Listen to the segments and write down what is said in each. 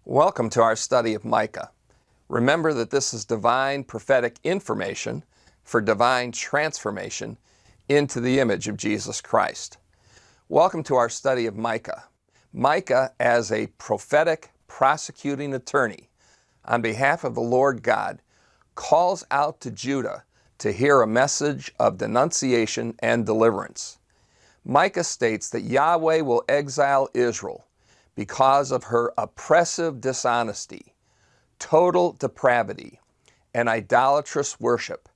Welcome to our study of Micah. Remember that this is divine prophetic information for divine transformation into the image of Jesus Christ. Welcome to our study of Micah. Micah, as a prophetic prosecuting attorney on behalf of the Lord God, calls out to Judah to hear a message of denunciation and deliverance. Micah states that Yahweh will exile Israel because of her oppressive dishonesty, total depravity, and idolatrous worship,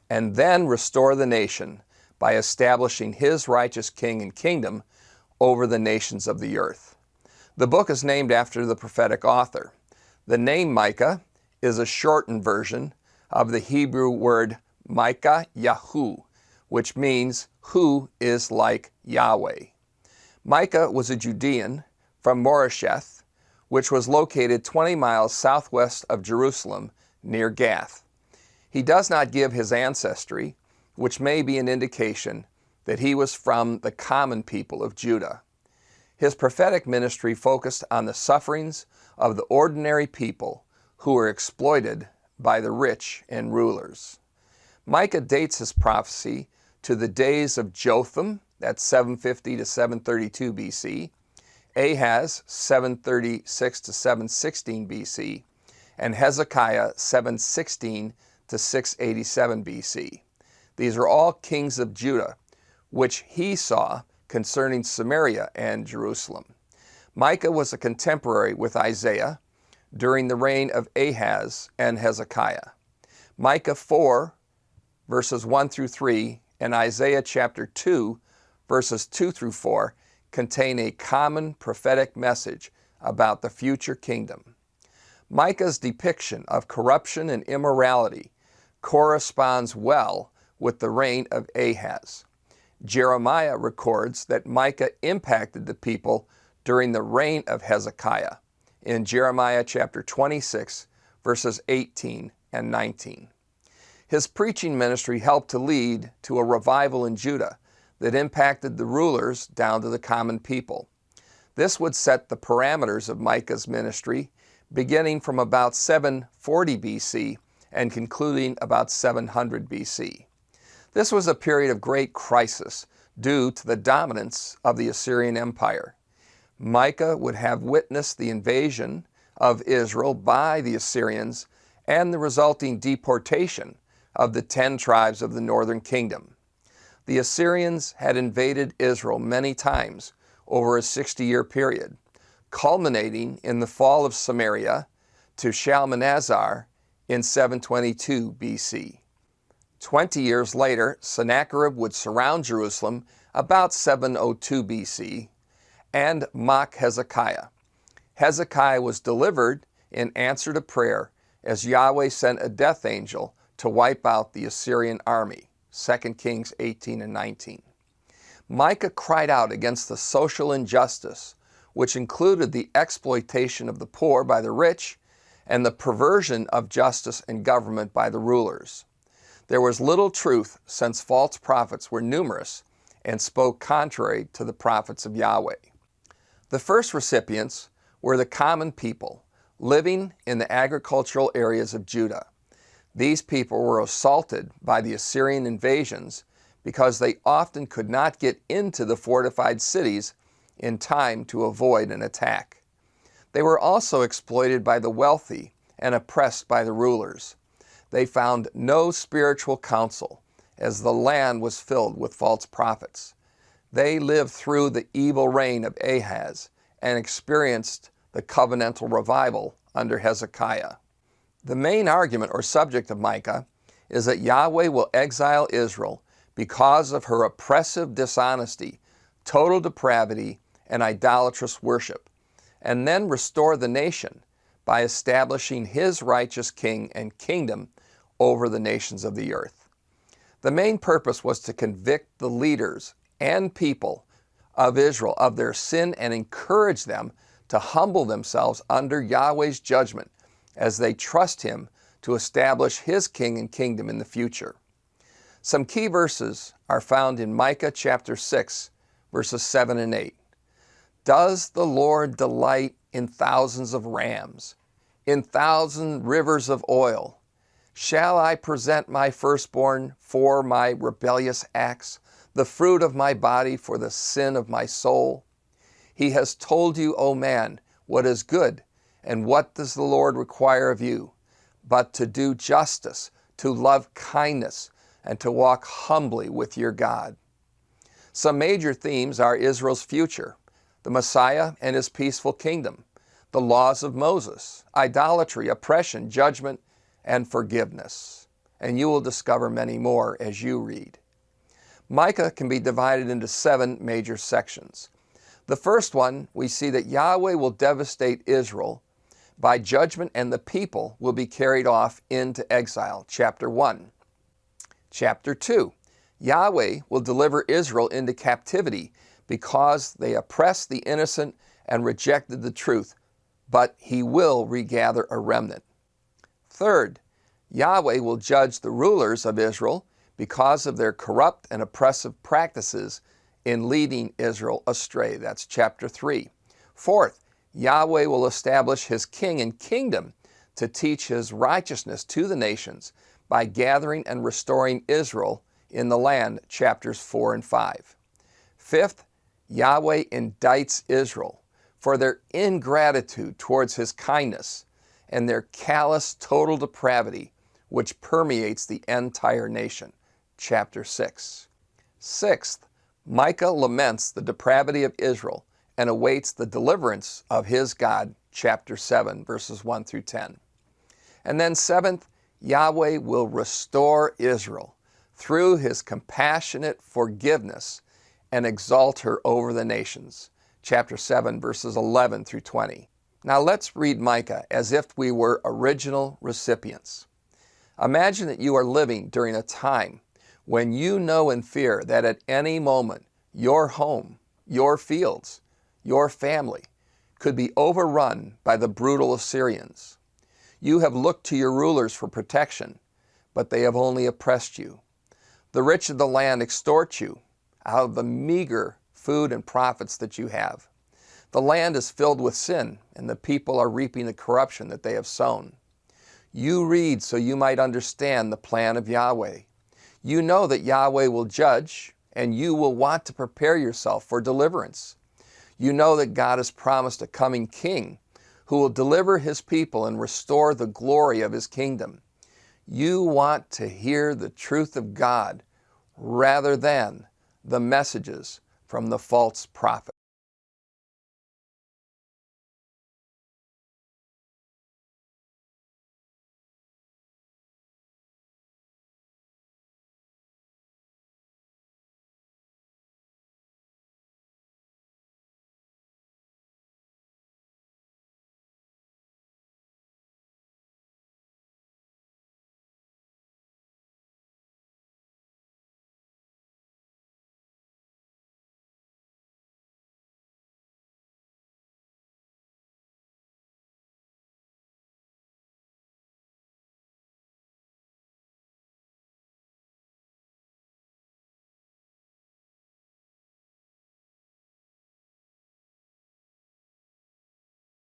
and then restore the nation by establishing his righteous king and kingdom over the nations of the earth. The book is named after the prophetic author. The name Micah is a shortened version of the Hebrew word Micah Yahu, which means who is like Yahweh. Micah was a Judean from Moresheth, which was located 20 miles southwest of Jerusalem near Gath. He does not give his ancestry, which may be an indication that he was from the common people of Judah. His prophetic ministry focused on the sufferings of the ordinary people who were exploited by the rich and rulers. Micah dates his prophecy to the days of Jotham, that's 750 to 732 BC, Ahaz, 736 to 716 BC, and Hezekiah, 716 to 687 BC. These are all kings of Judah, which he saw concerning Samaria and Jerusalem. Micah was a contemporary with Isaiah during the reign of Ahaz and Hezekiah. Micah 4, verses 1 through 3, and Isaiah chapter 2, verses 2 through 4, contain a common prophetic message about the future kingdom. Micah's depiction of corruption and immorality corresponds well with the reign of Ahaz. Jeremiah records that Micah impacted the people during the reign of Hezekiah in Jeremiah chapter 26, verses 18 and 19. His preaching ministry helped to lead to a revival in Judah that impacted the rulers down to the common people. This would set the parameters of Micah's ministry beginning from about 740 BC and concluding about 700 BC. This was a period of great crisis due to the dominance of the Assyrian Empire. Micah would have witnessed the invasion of Israel by the Assyrians and the resulting deportation of the 10 tribes of the northern kingdom. The Assyrians had invaded Israel many times over a 60-year period, culminating in the fall of Samaria to Shalmaneser in 722 BC. 20 years later, Sennacherib would surround Jerusalem about 702 BC and mock Hezekiah. Hezekiah was delivered in answer to prayer as Yahweh sent a death angel to wipe out the Assyrian army. 2 Kings 18 and 19. Micah cried out against the social injustice, which included the exploitation of the poor by the rich and the perversion of justice and government by the rulers. There was little truth, since false prophets were numerous and spoke contrary to the prophets of Yahweh. The first recipients were the common people living in the agricultural areas of Judah. These people were assaulted by the Assyrian invasions because they often could not get into the fortified cities in time to avoid an attack. They were also exploited by the wealthy and oppressed by the rulers. They found no spiritual counsel, as the land was filled with false prophets. They lived through the evil reign of Ahaz and experienced the covenantal revival under Hezekiah. The main argument or subject of Micah is that Yahweh will exile Israel because of her oppressive dishonesty, total depravity, and idolatrous worship, and then restore the nation by establishing his righteous king and kingdom over the nations of the earth. The main purpose was to convict the leaders and people of Israel of their sin and encourage them to humble themselves under Yahweh's judgment as they trust him to establish his king and kingdom in the future. Some key verses are found in Micah chapter 6, verses 7 and 8. Does the Lord delight in thousands of rams, in 1,000 rivers of oil? Shall I present my firstborn for my rebellious acts, the fruit of my body for the sin of my soul? He has told you, O man, what is good, and what does the Lord require of you, but to do justice, to love kindness, and to walk humbly with your God. Some major themes are Israel's future, the Messiah and his peaceful kingdom, the laws of Moses, idolatry, oppression, judgment, and forgiveness. And you will discover many more as you read. Micah can be divided into 7 major sections. The first one, we see that Yahweh will devastate Israel by judgment, and the people will be carried off into exile, chapter 1. Chapter 2, Yahweh will deliver Israel into captivity because they oppressed the innocent and rejected the truth, but he will regather a remnant. Third, Yahweh will judge the rulers of Israel because of their corrupt and oppressive practices in leading Israel astray. That's chapter 3. Fourth, Yahweh will establish his king and kingdom to teach his righteousness to the nations by gathering and restoring Israel in the land, chapters 4 and 5. Fifth, Yahweh indicts Israel for their ingratitude towards his kindness and their callous total depravity, which permeates the entire nation, chapter 6. Sixth, Micah laments the depravity of Israel and awaits the deliverance of his God, chapter 7, verses 1 through 10. And then seventh, Yahweh will restore Israel through his compassionate forgiveness and exalt her over the nations, chapter 7, verses 11 through 20. Now let's read Micah as if we were original recipients. Imagine that you are living during a time when you know and fear that at any moment your home, your fields, your family could be overrun by the brutal Assyrians. You have looked to your rulers for protection, but they have only oppressed you. The rich of the land extort you out of the meager food and profits that you have. The land is filled with sin, and the people are reaping the corruption that they have sown. You read so you might understand the plan of Yahweh. You know that Yahweh will judge, and you will want to prepare yourself for deliverance. You know that God has promised a coming king who will deliver his people and restore the glory of his kingdom. You want to hear the truth of God rather than the messages from the false prophet.